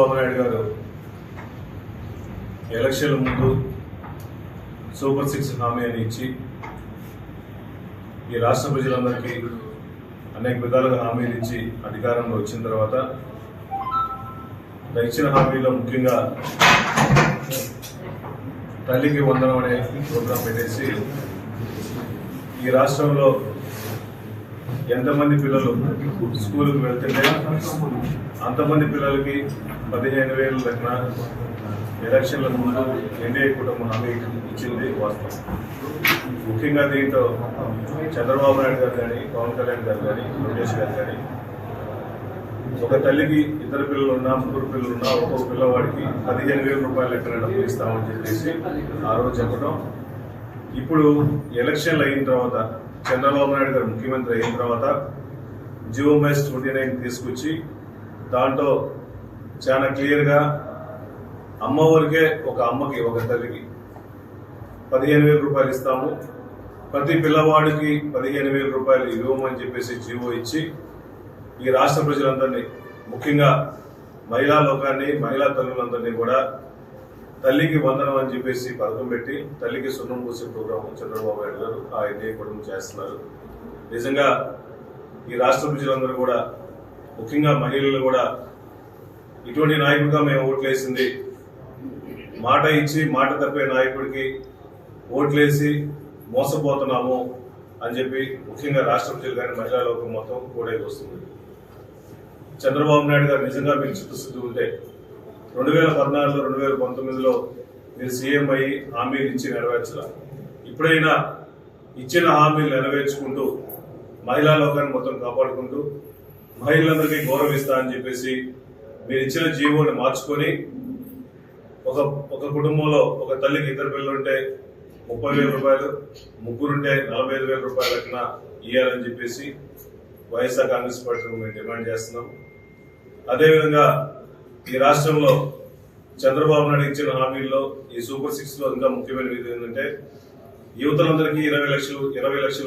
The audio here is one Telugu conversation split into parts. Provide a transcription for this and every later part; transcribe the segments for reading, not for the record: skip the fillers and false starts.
చంద్రబాబు నాయుడు గారు ఎలక్షన్ల ముందు సూపర్ 6 హామీ అని ఇచ్చి ఈ రాష్ట్ర ప్రజలందరికీ అనేక విధాలుగా హామీలు ఇచ్చి అధికారంలో వచ్చిన తర్వాత ఇచ్చిన హామీలో ముఖ్యంగా తల్లికి వందనం అనే ప్రోగ్రాం పెట్టేసి ఈ రాష్ట్రంలో ఎంతమంది పిల్లలు స్కూల్కి వెళ్తుంటే అంతమంది పిల్లలకి 15,000 లెక్కన ఎలక్షన్ల ముందు ఎన్డీఏ కుటుంబం హామీ ఇచ్చింది వాస్తవం. ముఖ్యంగా దీంట్లో చంద్రబాబు నాయుడు గారు కానీ, పవన్ కళ్యాణ్ గారు కానీ, లోకేష్ గారు కానీ ఒక తల్లికి 2 పిల్లలు ఉన్నా, 3 పిల్లలు ఉన్నా ఒక్కొక్క పిల్లవాడికి 15,000 రూపాయలు లెక్కన డబ్బులు ఇస్తామని చెప్పేసి ఆ రోజు చెప్పడం. ఇప్పుడు ఎలక్షన్లు అయిన తర్వాత చంద్రబాబు నాయుడు గారు ముఖ్యమంత్రి అయిన తర్వాత జియోమెస్ 29 తీసుకొచ్చి దాంట్లో చాలా క్లియర్గా అమ్మవారికే ఒక అమ్మకి ఒక తల్లికి 15,000 రూపాయలు ఇస్తాము, ప్రతి పిల్లవాడికి 15,000 రూపాయలు ఇవ్వమని చెప్పేసి జీవో ఇచ్చి ఈ రాష్ట్ర ప్రజలందరినీ ముఖ్యంగా మహిళా లోకాన్ని, మహిళా తల్లులందరినీ కూడా తల్లికి వందనం అని చెప్పేసి పథకం పెట్టి తల్లికి సున్నం పూసే ప్రోగ్రాం చంద్రబాబు నాయుడు గారు ఆ ఎన్డీఏ కుటుంబం చేస్తున్నారు. నిజంగా ఈ రాష్ట్ర ప్రజలందరూ కూడా ముఖ్యంగా మహిళలు కూడా ఇటువంటి నాయకుడిగా మేము ఓట్లేసింది, మాట ఇచ్చి మాట తప్పే నాయకుడికి ఓట్లేసి మోసపోతున్నాము అని చెప్పి ముఖ్యంగా రాష్ట్ర ప్రజలు కానీ మహిళా లోకం మొత్తం కూడా వస్తుంది. చంద్రబాబు నాయుడు గారు నిజంగా మీకు చిత్తశుద్ధి ఉంటే 2014, 2019లో మీరు సీఎం అయ్యి హామీలు ఇచ్చి నెరవేర్చాల. ఇప్పుడైనా ఇచ్చిన హామీలు నెరవేర్చుకుంటూ మహిళా లోకాన్ని మొత్తం కాపాడుకుంటూ మహిళలందరికీ గౌరవిస్తా అని చెప్పేసి మీరు ఇచ్చిన జీవోని మార్చుకొని ఒక కుటుంబంలో ఒక తల్లికి 2 పిల్లలుంటే 30,000 రూపాయలు, ముగ్గురుంటే 45,000 రూపాయల లెక్కన ఇవ్వాలని చెప్పేసి వైఎస్ఆర్ కాంగ్రెస్ పార్టీ మేము డిమాండ్ చేస్తున్నాం. అదేవిధంగా ఈ రాష్ట్రంలో చంద్రబాబు నాయుడు ఇచ్చిన హామీల్లో ఈ సూపర్ 6లో ఇంకా ముఖ్యమైన విధి ఏంటంటే యువతలందరికీ 20 లక్షల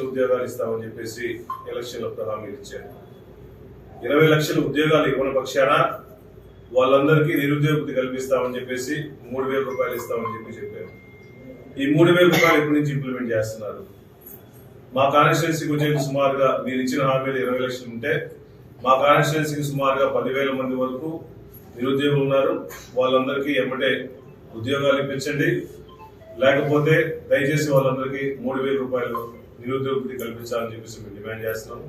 ఉద్యోగాలు ఇస్తామని చెప్పేసి ఎలక్షన్లప్పుడు హామీలు ఇచ్చారు. 20 లక్షల ఉద్యోగాలు ఇవ్వని పక్షాన వాళ్ళందరికీ నిరుద్యోగతి కల్పిస్తామని చెప్పేసి 3,000 రూపాయలు ఇస్తామని చెప్పారు. ఈ 3,000 రూపాయలు ఎప్పటి నుంచి ఇంప్లిమెంట్ చేస్తున్నారు? మా కాన్స్టిట్యున్సీకి వచ్చేది సుమారుగా మీరు ఇచ్చిన హామీలు 20 లక్షలు ఉంటే మా కాన్స్టిట్యున్సీకి సుమారుగా 10,000 మంది వరకు నిరుద్యోగులు ఉన్నారు. వాళ్ళందరికీ ఎమ్మటే ఉద్యోగాలు ఇప్పించండి, లేకపోతే దయచేసి వాళ్ళందరికీ 3,000 రూపాయలు నిరుద్యోగ కల్పించాలని చెప్పేసి మేము డిమాండ్ చేస్తున్నాం.